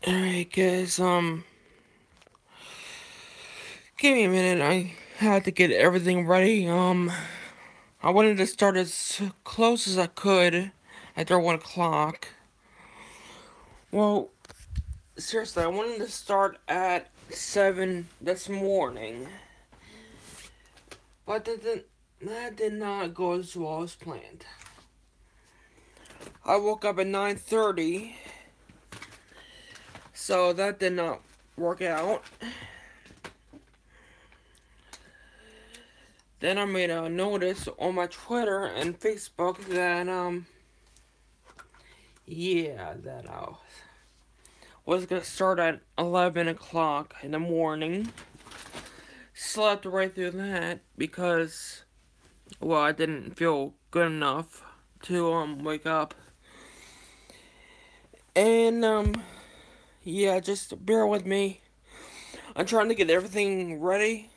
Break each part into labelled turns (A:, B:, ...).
A: Alright guys, give me a minute. I had to get everything ready. I wanted to start as close as I could after 1 o'clock. Well, seriously, I wanted to start at 7 this morning. But that did not go as well as planned. I woke up at 9:30, so that did not work out. Then I made a notice on my Twitter and Facebook that, that I was gonna start at 11 o'clock in the morning. Slept right through that because, well, I didn't feel good enough to, wake up. And, yeah, just bear with me. I'm trying to get everything ready.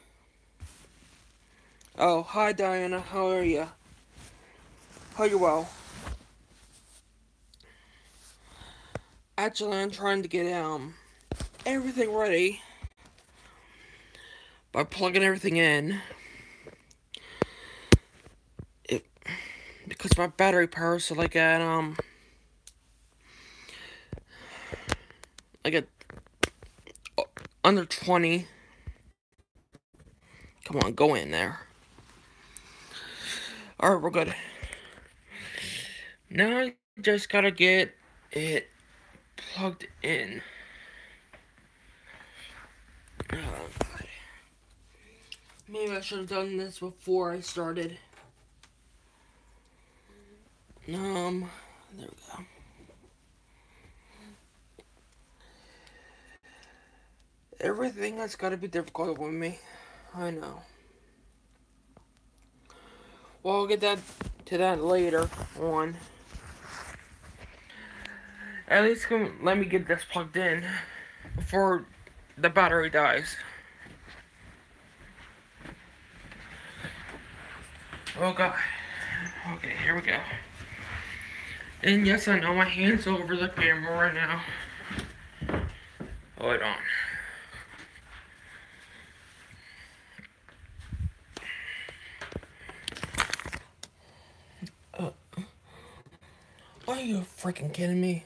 A: Oh, hi Diana, how are you? How you well? Actually, I'm trying to get, everything ready by plugging everything in. Because my battery power is like at, like at under 20. Come on, go in there. Alright, we're good. Now I just gotta get it plugged in. Maybe I should have done this before I started. There we go. Everything has gotta be difficult with me. I know. Well, I'll get to that later on. At least let me get this plugged in before the battery dies. Oh god. Okay, here we go. And yes, I know my hand's over the camera right now. Hold on. Are you freaking kidding me?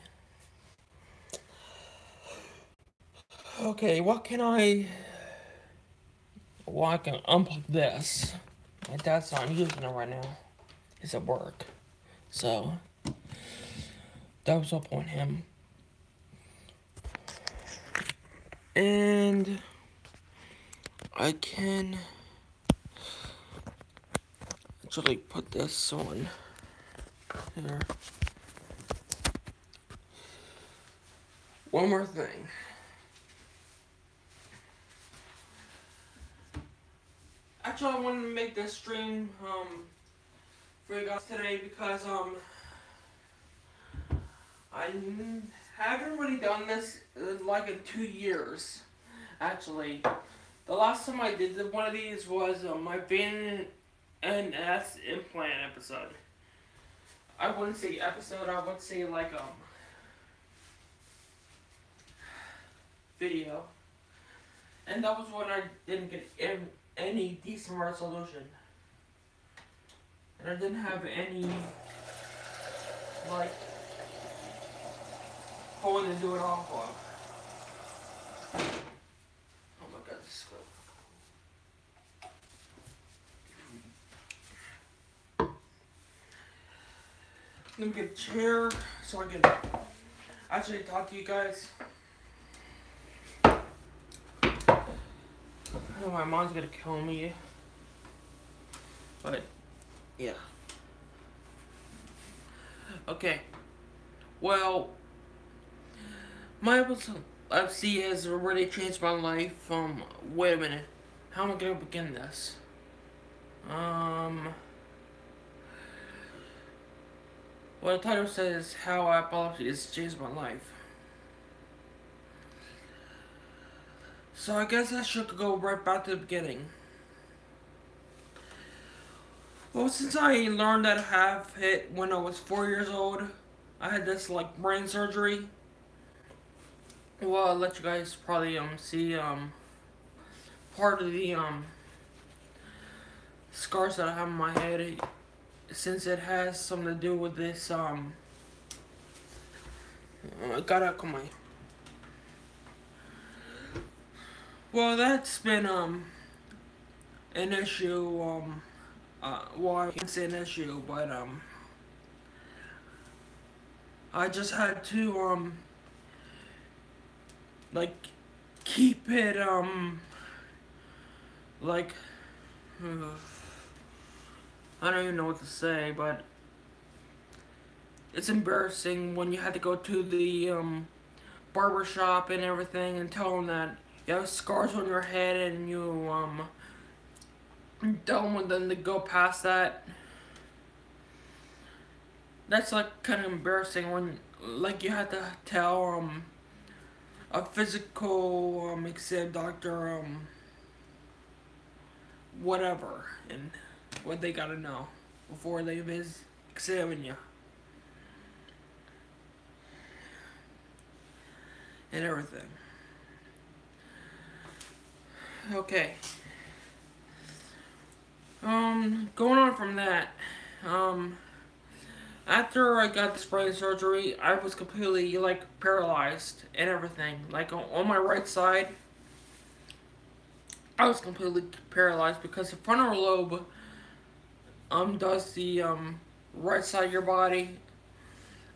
A: Okay, what can I... Well, I can unplug this. My dad's not using it right now. He's at work. So, that was up on him. And I can actually put this on here. One more thing. Actually, I wanted to make this stream, for you guys today because, I haven't really done this like in 2 years. Actually, the last time I did one of these was my vein and S implant episode. I wouldn't say episode, I would say like video. And that was when I didn't get any decent resolution. And I didn't have any like phone to do it off of. Oh my god, this is good. Let me get a chair so I can actually talk to you guys. Oh, my mom's gonna kill me. But, yeah. Okay. Well, my epilepsy has already changed my life. Wait a minute. How am I gonna begin this? Well, the title says how epilepsy has changed my life. So I guess I should go right back to the beginning. Well, since I learned that I have it when I was 4 years old, I had this like brain surgery. Well, I'll let you guys probably see part of the scars that I have on my head, since it has something to do with this got out of my. Well, that's been an issue. Well, I can't say an issue, but I just had to like keep it like I don't even know what to say, but it's embarrassing when you had to go to the barber shop and everything and tell them that you have scars on your head and you don't want them to go past that. That's like kind of embarrassing when like you had to tell a physical exam doctor whatever and what they gotta know before they examine you and everything. Okay. Going on from that, after I got this brain surgery, I was completely like paralyzed and everything. Like on my right side, I was completely paralyzed because the frontal lobe does the right side of your body,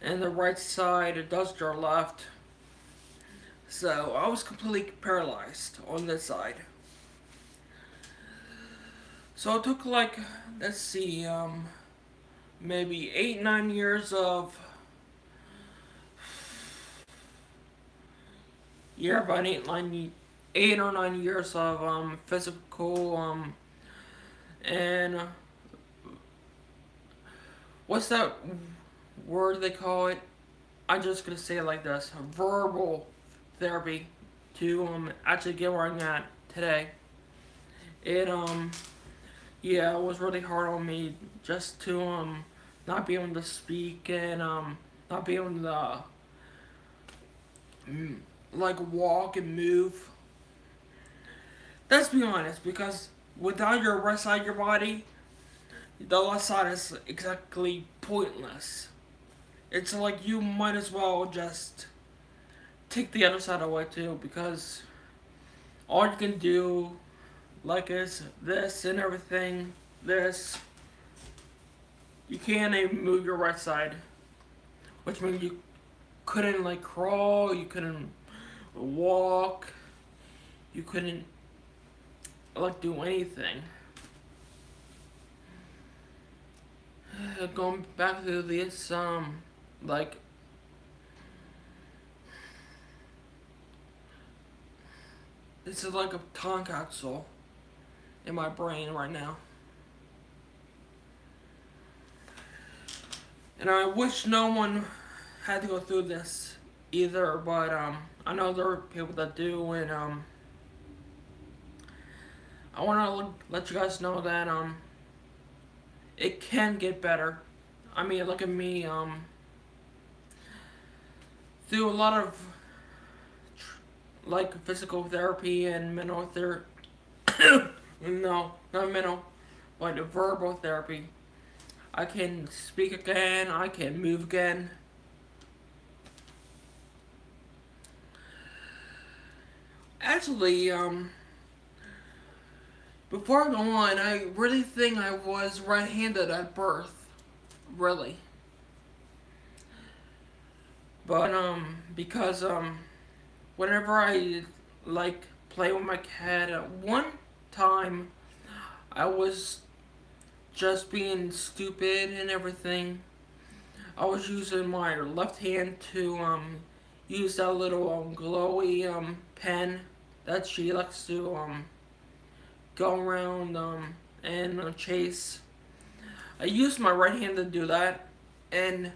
A: and the right side does your left. So I was completely paralyzed on this side. So it took like, let's see, maybe 8-9 years of, yeah, about 8 or 9 years of physical and what's that word they call it? I'm just gonna say it like this: verbal therapy to actually get where I'm at today. It yeah, it was really hard on me just to not be able to speak and not be able to like walk and move. Let's be honest, because without your right side of your body, the left side is exactly pointless. It's like you might as well just take the other side away too, because all you can do like is this and everything, this. You can't even move your right side, which means you couldn't like crawl, you couldn't walk, you couldn't like do anything. Going back to this like this is like a time capsule in my brain right now. And I wish no one had to go through this either, but I know there are people that do, and I want to let you guys know that it can get better. I mean, look at me, through a lot of like physical therapy and mental therapy. No, not mental, but verbal therapy. I can speak again, I can move again. Actually, before I go on, I really think I was right-handed at birth. Really. But, because, whenever I, like, play with my cat, one time, I was just being stupid and everything. I was using my left hand to, use that little, glowy, pen that she likes to, go around, and chase. I used my right hand to do that, and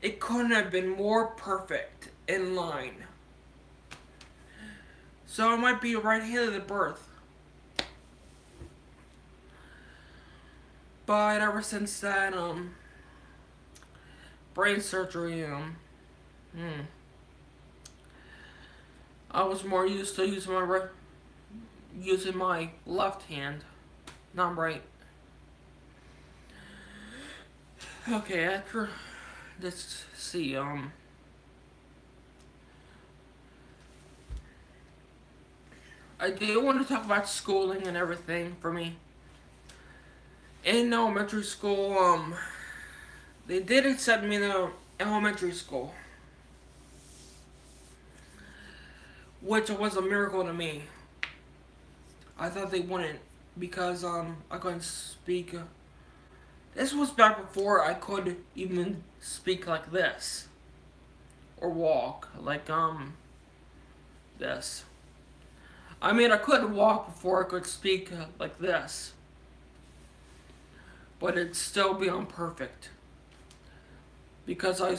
A: it couldn't have been more perfect in line. So I might be right-handed at birth. But ever since that, brain surgery, I was more used to using my left hand, not right. Okay, after let's see. I do want to talk about schooling and everything for me. In elementary school, they did accept me to elementary school, which was a miracle to me. I thought they wouldn't because I couldn't speak. This was back before I could even speak like this or walk like this. I mean, I could walk before I could speak like this, but it'd still be imperfect because I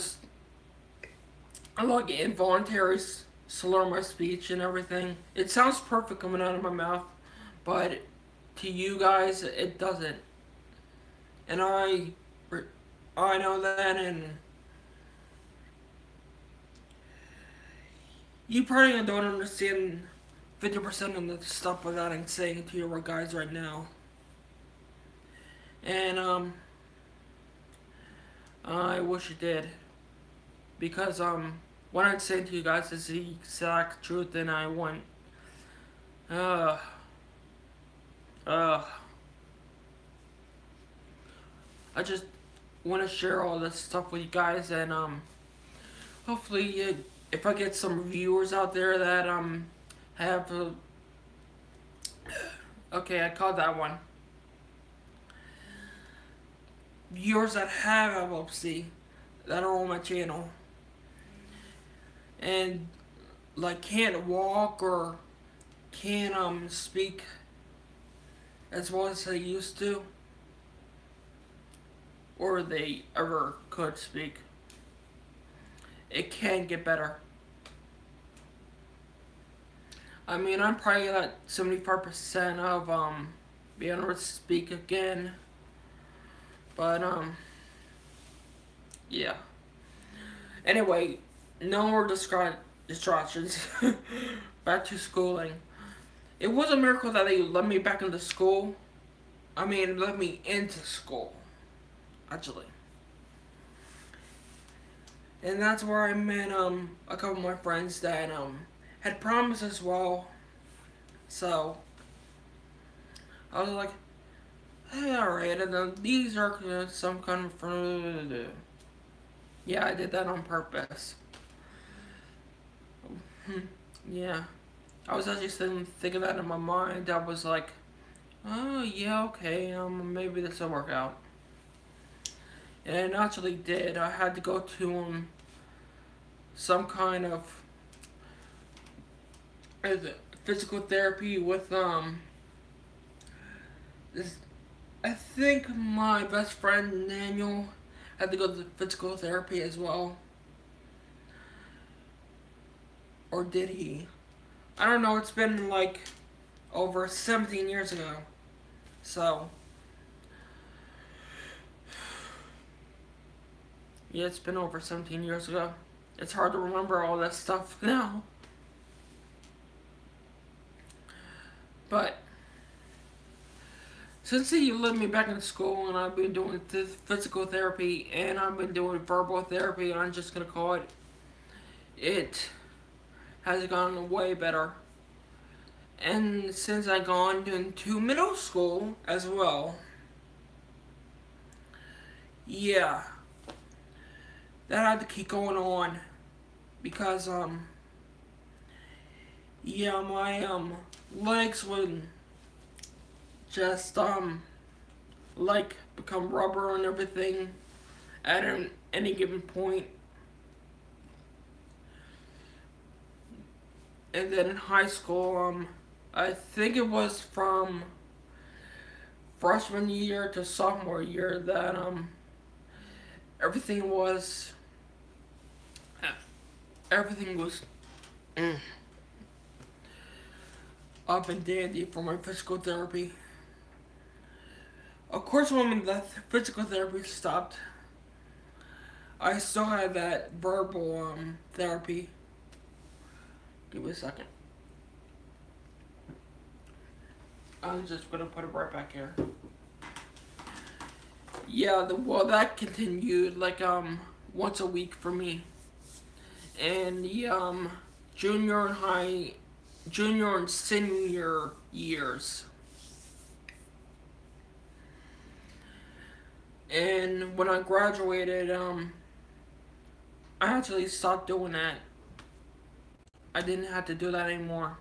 A: like involuntary slur my speech and everything. It sounds perfect coming out of my mouth, but to you guys, it doesn't. And I know that, and you probably don't understand 50% of the stuff that I'm saying to you guys right now. And I wish you did, because what I'm saying to you guys is the exact truth, and I want uh uh I just want to share all this stuff with you guys, and hopefully if I get some viewers out there that have okay, I called that one, viewers that have epilepsy that are on my channel and like can't walk or can't speak as well as they used to, or they ever could speak. It can get better. I mean, I'm probably at 75% of being able to speak again, but yeah. Anyway, no more distractions. Back to schooling. It was a miracle that they let me back into school. I mean, let me into school, actually. And that's where I met a couple of my friends that had promised as well. So I was like, hey, alright, and then these are some kind of yeah, I did that on purpose. Yeah. I was actually thinking that in my mind. I was like, oh yeah, okay, maybe this will work out. And it actually did. I had to go to some kind of physical therapy with this. I think my best friend Daniel had to go to physical therapy as well. Or did he? I don't know, it's been like over 17 years ago. So yeah, it's been over 17 years ago. It's hard to remember all that stuff now. But since he let me back in school and I've been doing physical therapy and I've been doing verbal therapy, I'm just gonna call it, it has gone way better. And since I gone into middle school as well, yeah, that had to keep going on because yeah, my legs would just like become rubber and everything at any given point. And then in high school, I think it was from freshman year to sophomore year that everything was up and dandy for my physical therapy. Of course, when the physical therapy stopped, I still had that verbal therapy Give me a second. I'm just gonna put it right back here. Yeah, well, that continued like once a week for me. And the junior and senior years. And when I graduated, I actually stopped doing that. I didn't have to do that anymore.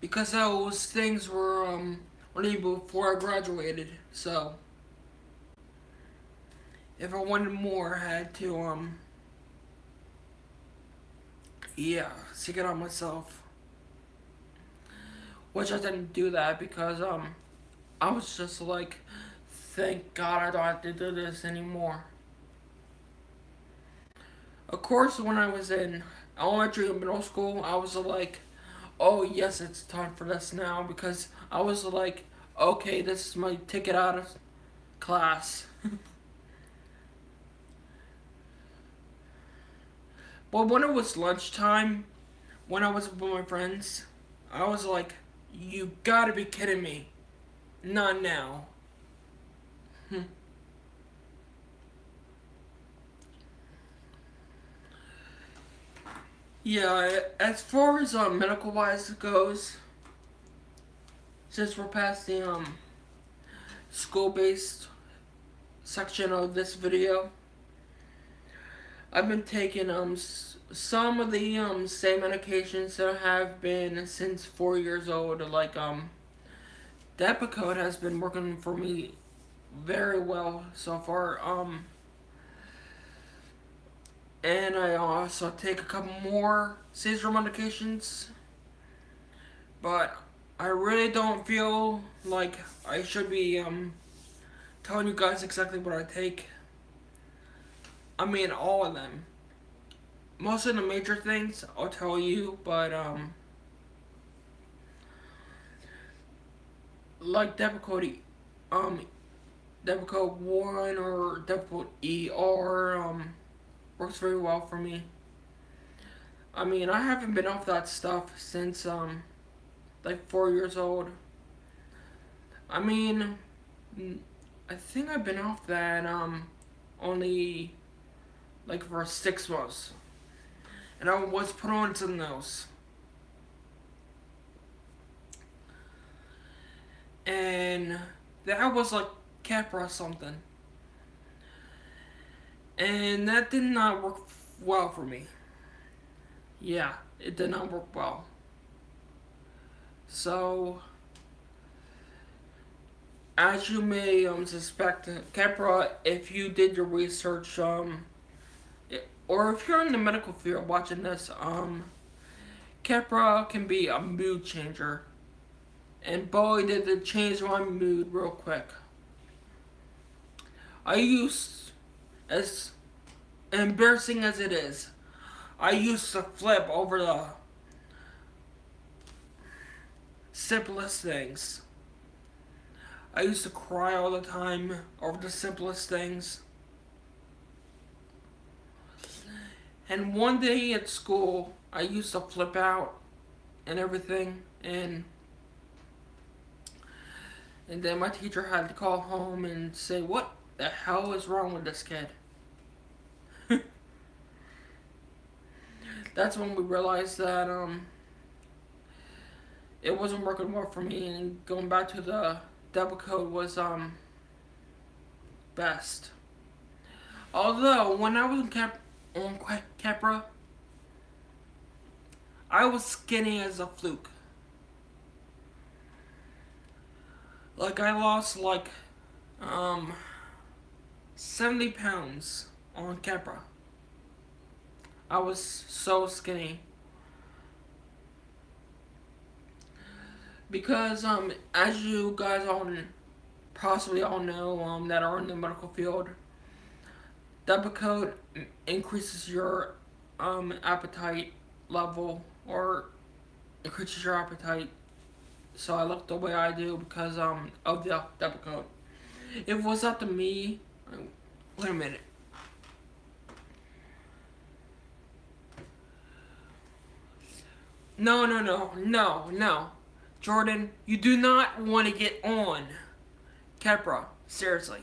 A: Because those things were only before I graduated, so if I wanted more, I had to yeah, seek it out myself. Which I didn't do that because I was just like, thank God I don't have to do this anymore. Of course, when I was in elementary and middle school, I was like, oh yes, it's time for this now, because I was like, okay, this is my ticket out of class. But when it was lunchtime, when I was with my friends, I was like, you gotta be kidding me. Not now. Yeah, as far as medical wise goes, since we're past the school based section of this video, I've been taking some of the same medications that I have been since 4 years old. Like Depakote has been working for me very well so far. And I also take a couple more seizure medications, but I really don't feel like I should be telling you guys exactly what I take. I mean, all of them. Most of the major things I'll tell you, but like Depakote, Depakote 1 or Depakote ER, works very well for me. I mean, I haven't been off that stuff since like 4 years old. I mean, I think I've been off that only like for 6 months, and I was put on some of those. And that was like Capra something. And that did not work well for me. Yeah, it did not work well. So, as you may suspect, Capra, if you did your research, or if you're in the medical field watching this, Capra can be a mood changer. And boy, did it change my mood real quick. I used, as embarrassing as it is, I used to flip over the simplest things. I used to cry all the time over the simplest things. And one day at school, I used to flip out and everything, and then my teacher had to call home and say, what the hell is wrong with this kid? That's when we realized that it wasn't working well for me, and going back to the Depakote was best. Although when I was on Capra, I was skinny as a fluke. Like I lost like 70 pounds on Capra. I was so skinny. Because as you guys all possibly all know that are in the medical field, Depakote increases your appetite level, or increases your appetite. So I look the way I do because of the Depakote. If it was up to me, wait a minute. No, no, no, no, no. Jordan, you do not want to get on Kepra. Seriously.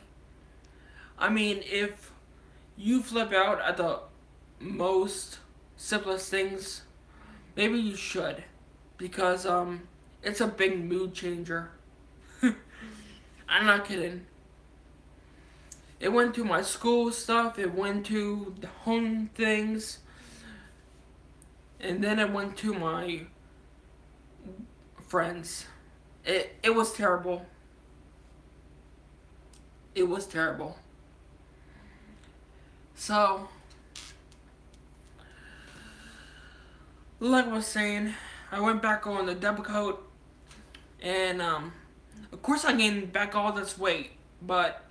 A: I mean, if you flip out at the most simplest things, maybe you should. Because, it's a big mood changer. I'm not kidding. It went to my school stuff, it went to the home things, and then it went to my friends. It was terrible. It was terrible. So, like I was saying, I went back on the double coat, and of course I gained back all this weight, but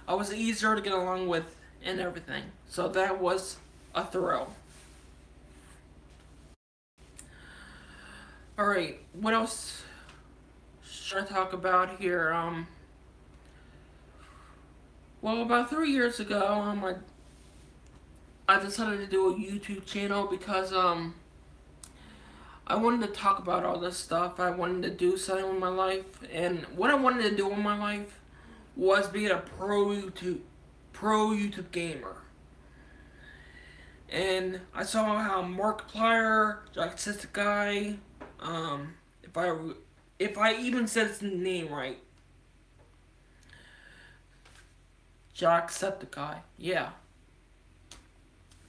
A: I was easier to get along with and everything. So that was a thrill. Alright, what else should I talk about here? Well, about 3 years ago, I decided to do a YouTube channel because, I wanted to talk about all this stuff. I wanted to do something with my life, and what I wanted to do with my life was being a pro YouTube gamer. And I saw how Markiplier, Jacksepticeye, if I even said his name right, Jacksepticeye, yeah,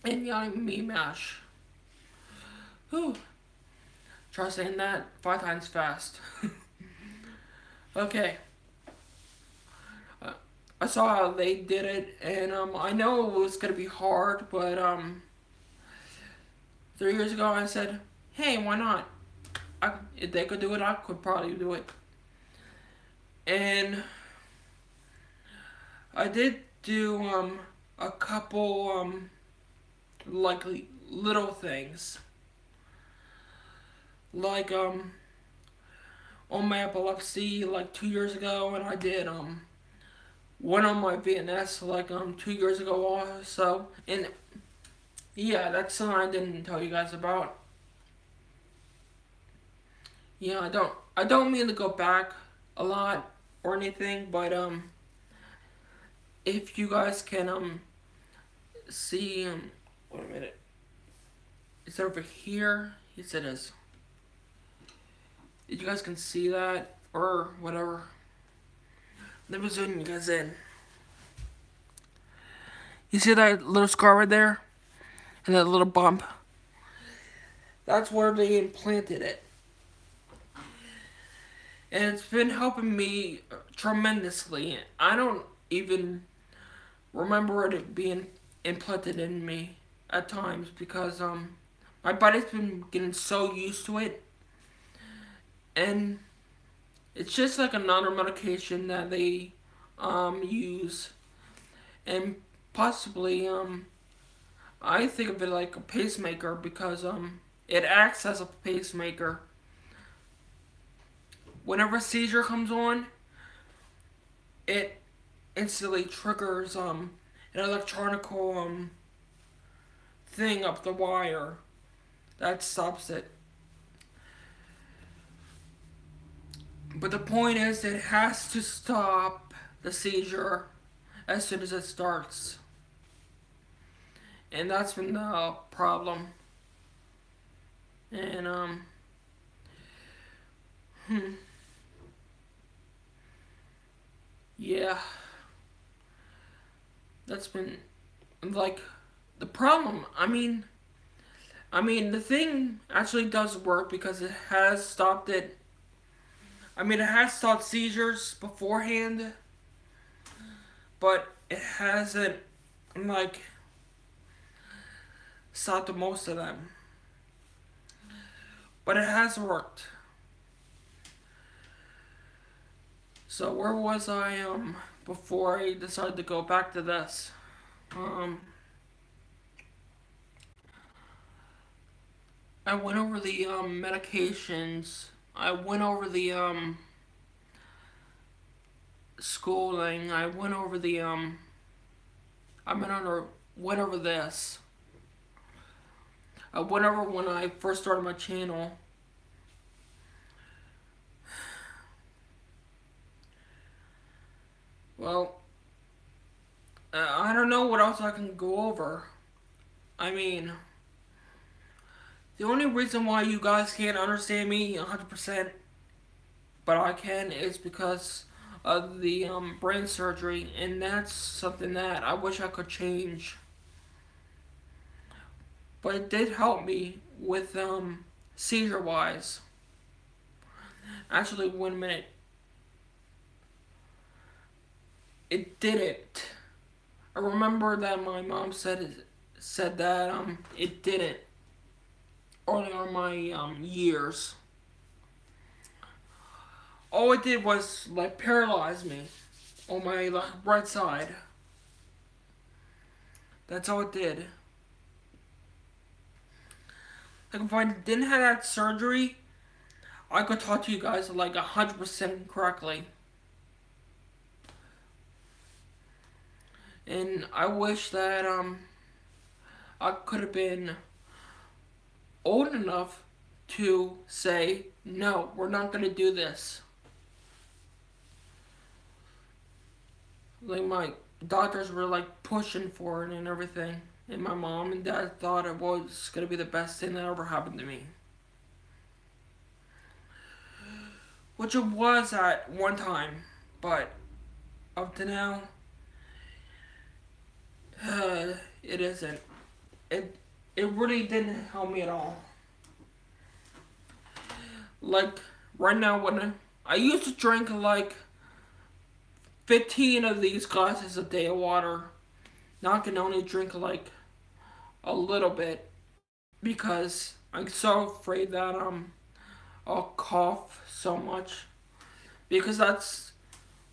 A: and Yanni Mash. Whew. Try saying that 5 times fast. Okay. I saw how they did it, and I know it was gonna be hard, but 3 years ago I said, hey, why not? If they could do it, I could probably do it. And I did do a couple like little things. Like on my epilepsy like 2 years ago, and I did one on my VNS like 2 years ago also. And yeah, that's something I didn't tell you guys about. Yeah, I don't mean to go back a lot or anything, but if you guys can see wait a minute. It's over here. Yes it is. If you guys can see that or whatever. Let me zoom you guys in. You see that little scar right there? And that little bump? That's where they implanted it. And it's been helping me tremendously. I don't even remember it being implanted in me at times because my body's been getting so used to it. And it's just like another medication that they use, and possibly I think of it like a pacemaker because it acts as a pacemaker. Whenever a seizure comes on, it instantly triggers an electronical thing up the wire that stops it. But the point is, it has to stop the seizure as soon as it starts. And that's been the problem. And, yeah. That's been, like, the problem. I mean, the thing actually does work because it has stopped it. I mean, it has stopped seizures beforehand, but it hasn't, like, stopped most of them. But it has worked. So where was I, before I decided to go back to this? I went over the, medications. I went over the, schooling. I went over the, went over this. when I first started my channel. Well, I don't know what else I can go over. I mean, the only reason why you guys can't understand me 100%, but I can, is because of the brain surgery, and that's something that I wish I could change. But it did help me with seizure-wise. Actually, 1 minute. It didn't. I remember that my mom said that it didn't early on my years. All it did was like paralyze me on my right side. That's all it did. Like if I didn't have that surgery, I could talk to you guys like 100% correctly. And I wish that I could have been old enough to say, no, we're not going to do this. Like my doctors were like pushing for it and everything. And my mom and dad thought it was going to be the best thing that ever happened to me. Which it was at one time. But up to now, it isn't. It really didn't help me at all. Like right now, when I used to drink like 15 of these glasses a day of water, now I can only drink like a little bit because I'm so afraid that I'll cough so much, because that's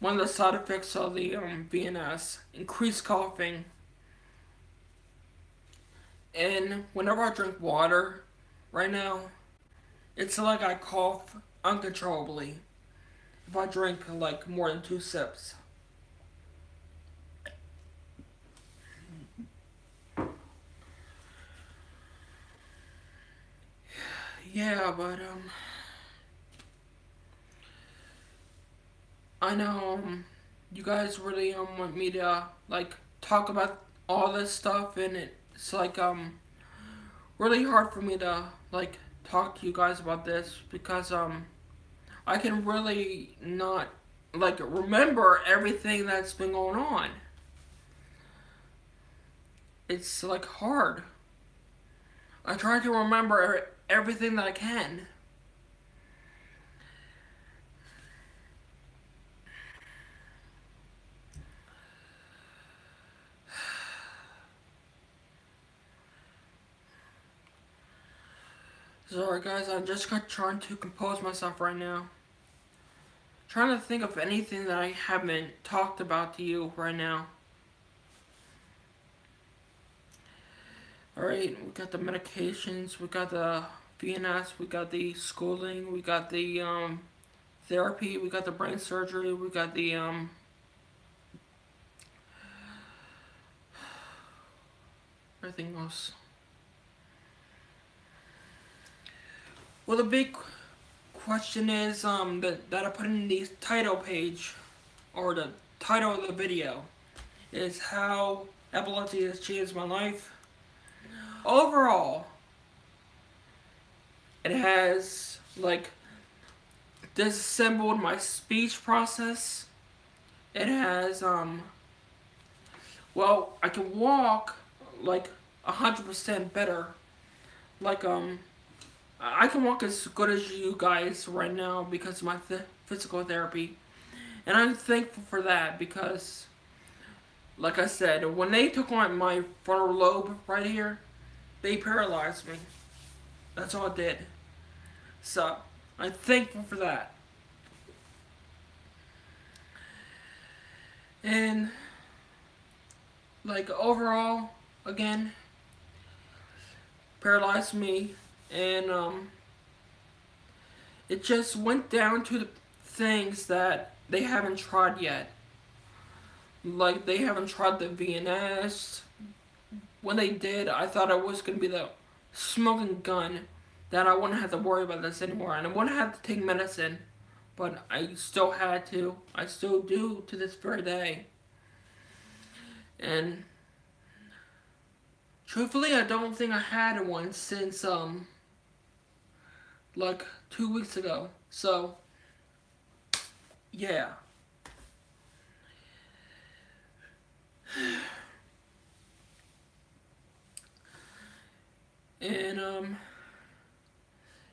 A: one of the side effects of the VNS, increased coughing. And whenever I drink water, right now, it's like I cough uncontrollably if I drink like more than 2 sips. Yeah, but I know you guys really want me to like talk about all this stuff, and it's like really hard for me to like talk to you guys about this because I can really not like remember everything that's been going on. It's like hard. I try to remember everything that I can. Sorry guys, I'm just trying to compose myself right now. Trying to think of anything that I haven't talked about to you right now. Alright, we got the medications, we got the VNS, we got the schooling, we got the therapy, we got the brain surgery, we got the everything else. Well, the big question is that I put in the title page, or the title of the video, is how epilepsy has changed my life. Overall, it has like disassembled my speech process. It has well, I can walk like 100% better. Like I can walk as good as you guys right now because of my physical therapy. And I'm thankful for that because, like I said, when they took on my frontal lobe right here, they paralyzed me. That's all it did. So, I'm thankful for that. And, like, overall, again, paralyzed me. And it just went down to the things that they haven't tried yet. Like, they haven't tried the VNS. When they did, I thought it was going to be the smoking gun, that I wouldn't have to worry about this anymore, and I wouldn't have to take medicine. But I still had to. I still do to this very day. And truthfully, I don't think I had one since like 2 weeks ago. So yeah. And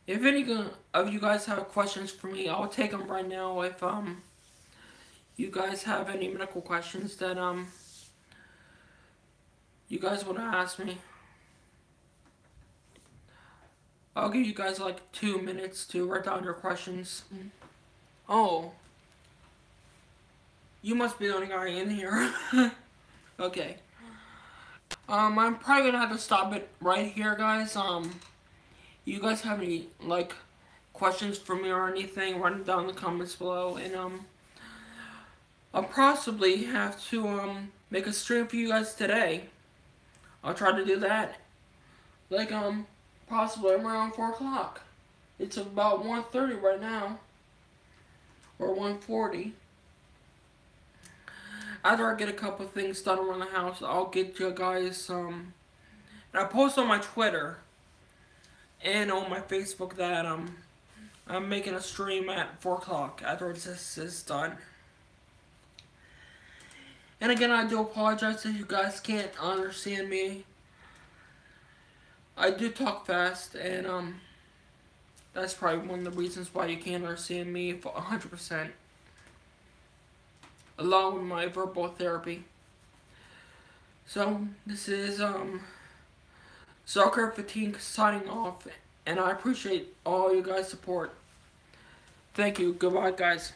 A: if any of you guys have questions for me, I'll take them right now. If you guys have any medical questions that you guys want to ask me, I'll give you guys like 2 minutes to write down your questions. Oh, you must be the only guy in here. Okay. I'm probably gonna have to stop it right here, guys. You guys have any like questions for me or anything? Write them down in the comments below, and I'll possibly have to make a stream for you guys today. I'll try to do that. Like possibly around 4 o'clock. It's about 1:30 right now, or 1:40. After I get a couple of things done around the house, I'll get you guys and I post on my Twitter and on my Facebook that I'm making a stream at 4 o'clock after this is done. And again, I do apologize if you guys can't understand me. I do talk fast, and that's probably one of the reasons why you can't understand me for 100%. Along with my verbal therapy. So this is Soccer 15 signing off, and I appreciate all you guys' support. Thank you. Goodbye, guys.